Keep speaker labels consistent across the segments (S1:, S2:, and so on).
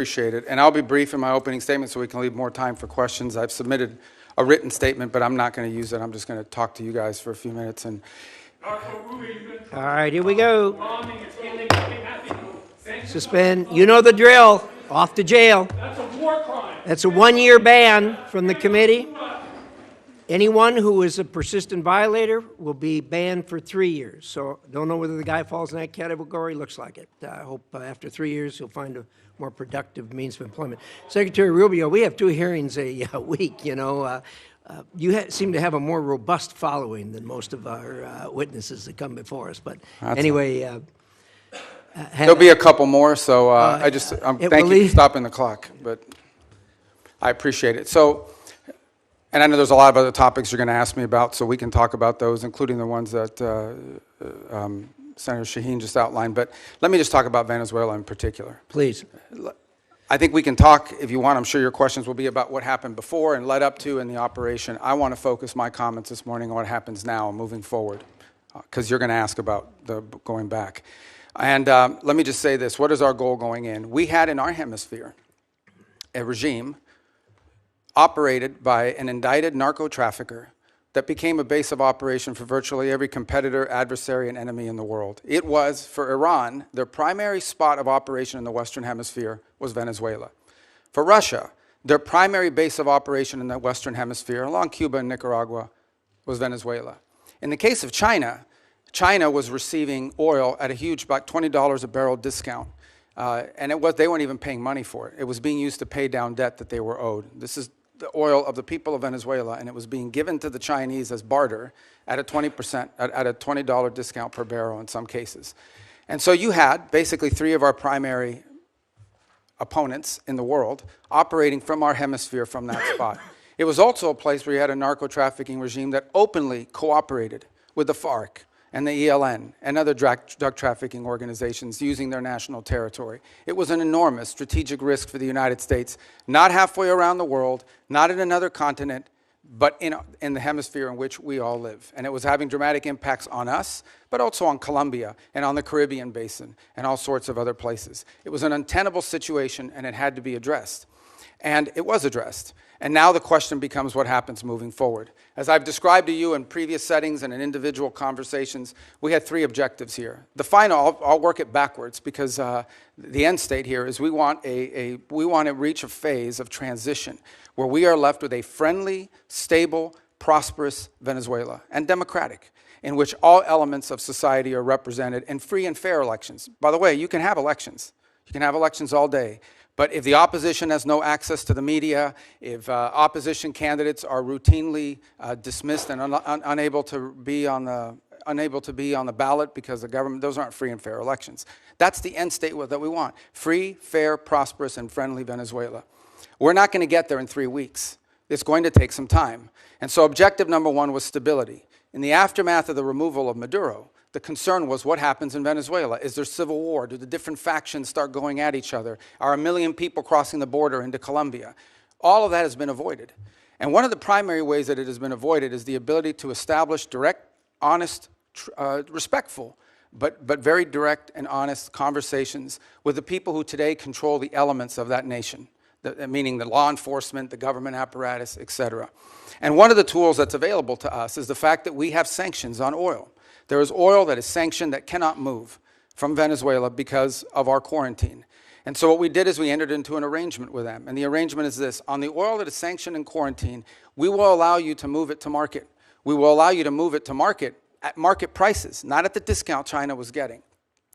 S1: Appreciate it. And I'll be brief in my opening statement so we can leave more time for questions. I've submitted a written statement, but I'm not going to use it. I'm just going to talk to you guys for a few minutes. And
S2: All right, here we go. Suspend. You know the drill. Off to jail.
S3: That's a war crime.
S2: That's a 1-year ban from the committee. Anyone who is a persistent violator will be banned for 3 years. So don't know whether the guy falls in that category. Looks like it. I hope after 3 years he'll find a more productive means of employment. Secretary Rubio, we have 2 hearings a week. You know, you seem to have a more robust following than most of our witnesses that come before us. But anyway,
S1: there'll be a couple more. So thank you for stopping the clock. But I appreciate it. So. And I know there's a lot of other topics you're going to ask me about, so we can talk about those, including the ones that Senator Shaheen just outlined. But let me just talk about Venezuela in particular.
S2: Please.
S1: I think we can talk, if you want. I'm sure your questions will be about what happened before and led up to in the operation. I want to focus my comments this morning on what happens now and moving forward, because you're going to ask about the going back. And let me just say this. What is our goal going in? We had in our hemisphere a regime operated by an indicted narco-trafficker that became a base of operation for virtually every competitor, adversary, and enemy in the world. It was, for Iran, their primary spot of operation in the Western Hemisphere was Venezuela. For Russia, their primary base of operation in the Western Hemisphere, along Cuba and Nicaragua, was Venezuela. In the case of China, China was receiving oil at a huge, about $20 a barrel discount. And they weren't even paying money for it. It was being used to pay down debt that they were owed. This is the oil of the people of Venezuela, and it was being given to the Chinese as barter at a 20% discount per barrel in some cases. And so you had basically 3 of our primary opponents in the world operating from our hemisphere from that spot. It was also a place where you had a narco-trafficking regime that openly cooperated with the FARC and the ELN and other drug trafficking organizations using their national territory. It was an enormous strategic risk for the United States, not halfway around the world, not in another continent, but in the hemisphere in which we all live. And it was having dramatic impacts on us, but also on Colombia and on the Caribbean basin and all sorts of other places. It was an untenable situation, and it had to be addressed. And it was addressed. And now the question becomes what happens moving forward. As I've described to you in previous settings and in individual conversations, we had 3 objectives here. The final, I'll work it backwards, because the end state here is we want to reach a phase of transition where we are left with a friendly, stable, prosperous Venezuela, and democratic, in which all elements of society are represented in free and fair elections. By the way, you can have elections. You can have elections all day. But if the opposition has no access to the media, if opposition candidates are routinely dismissed and unable to be on the ballot because the government, those aren't free and fair elections. That's the end state that we want: free, fair, prosperous, and friendly Venezuela. We're not going to get there in 3 weeks. It's going to take some time. And so objective number 1 was stability. In the aftermath of the removal of Maduro, the concern was what happens in Venezuela. Is there civil war? Do the different factions start going at each other? Are 1 million people crossing the border into Colombia? All of that has been avoided. And one of the primary ways that it has been avoided is the ability to establish direct, honest, respectful, but very direct and honest conversations with the people who today control the elements of that nation, meaning the law enforcement, the government apparatus, etc. And one of the tools that's available to us is the fact that we have sanctions on oil. There is oil that is sanctioned that cannot move from Venezuela because of our quarantine. And so what we did is we entered into an arrangement with them. And the arrangement is this: on the oil that is sanctioned in quarantine, we will allow you to move it to market. We will allow you to move it to market at market prices, not at the discount China was getting.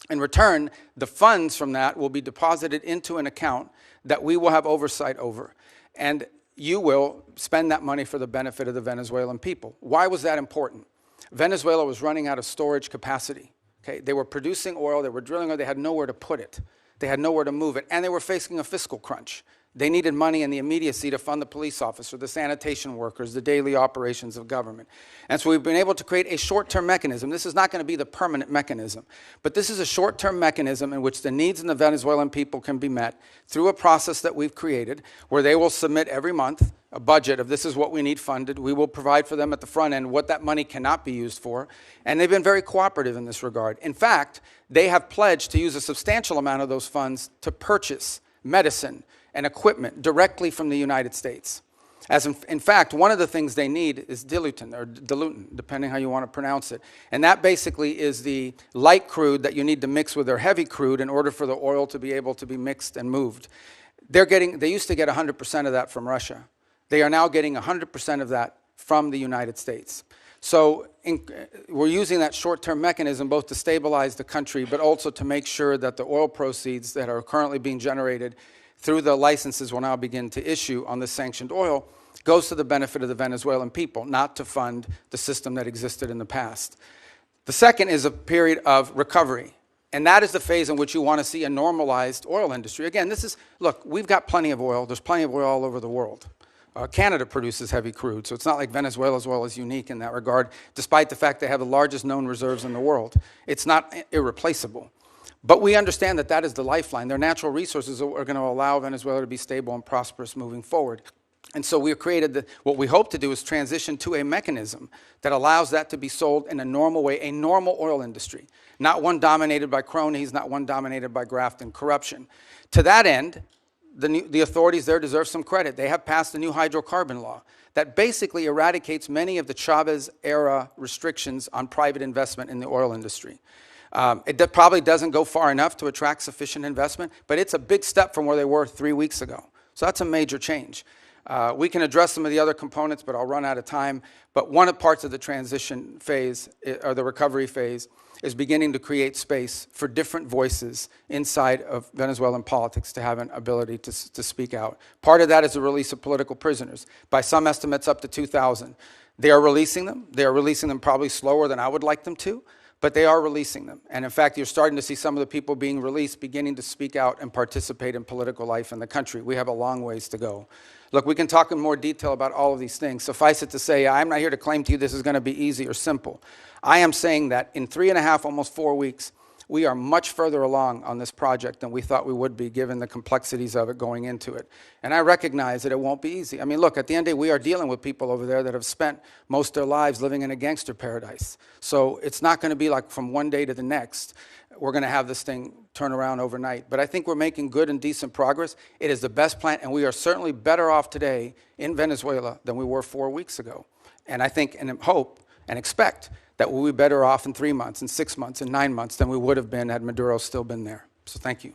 S1: In return, the funds from that will be deposited into an account that we will have oversight over. And you will spend that money for the benefit of the Venezuelan people. Why was that important? Venezuela was running out of storage capacity. Okay? They were producing oil, they were drilling oil, they had nowhere to put it. They had nowhere to move it, and they were facing a fiscal crunch. They needed money in the immediacy to fund the police officer, the sanitation workers, the daily operations of government. And so we've been able to create a short-term mechanism. This is not going to be the permanent mechanism, but this is a short-term mechanism in which the needs of the Venezuelan people can be met through a process that we've created, where they will submit every month a budget of this is what we need funded. We will provide for them at the front end what that money cannot be used for. And they've been very cooperative in this regard. In fact, they have pledged to use a substantial amount of those funds to purchase medicine, and equipment directly from the United States. As in fact, one of the things they need is diluent, depending how you want to pronounce it. And that basically is the light crude that you need to mix with their heavy crude in order for the oil to be able to be mixed and moved. They used to get 100% of that from Russia. They are now getting 100% of that from the United States. So we're using that short-term mechanism both to stabilize the country, but also to make sure that the oil proceeds that are currently being generated through the licenses we'll now begin to issue on the sanctioned oil goes to the benefit of the Venezuelan people, not to fund the system that existed in the past. The second is a period of recovery, and that is the phase in which you want to see a normalized oil industry. Again, look, we've got plenty of oil. There's plenty of oil all over the world. Canada produces heavy crude, so it's not like Venezuela's oil is unique in that regard, despite the fact they have the largest known reserves in the world. It's not irreplaceable. But we understand that that is the lifeline. Their natural resources are going to allow Venezuela to be stable and prosperous moving forward. And so we have created what we hope to do is transition to a mechanism that allows that to be sold in a normal way, a normal oil industry, not one dominated by cronies, not one dominated by graft and corruption. To that end, the authorities there deserve some credit. They have passed a new hydrocarbon law that basically eradicates many of the Chavez-era restrictions on private investment in the oil industry. It probably doesn't go far enough to attract sufficient investment, but it's a big step from where they were 3 weeks ago. So that's a major change. We can address some of the other components, but I'll run out of time. But one of the parts of the transition phase, or the recovery phase, is beginning to create space for different voices inside of Venezuelan politics to have an ability to speak out. Part of that is the release of political prisoners. By some estimates, up to 2,000. They are releasing them. They are releasing them probably slower than I would like them to, but they are releasing them. And in fact, you're starting to see some of the people being released beginning to speak out and participate in political life in the country. We have a long ways to go. Look, we can talk in more detail about all of these things. Suffice it to say, I'm not here to claim to you this is going to be easy or simple. I am saying that in 3.5, almost 4 weeks, we are much further along on this project than we thought we would be, given the complexities of it going into it. And I recognize that it won't be easy. I mean, look, at the end of the day, we are dealing with people over there that have spent most of their lives living in a gangster paradise. So it's not going to be like from one day to the next, we're going to have this thing turn around overnight. But I think we're making good and decent progress. It is the best plan, and we are certainly better off today in Venezuela than we were 4 weeks ago. And I think and hope and expect that we'll be better off in 3 months, in 6 months, in 9 months than we would have been had Maduro still been there. So thank you.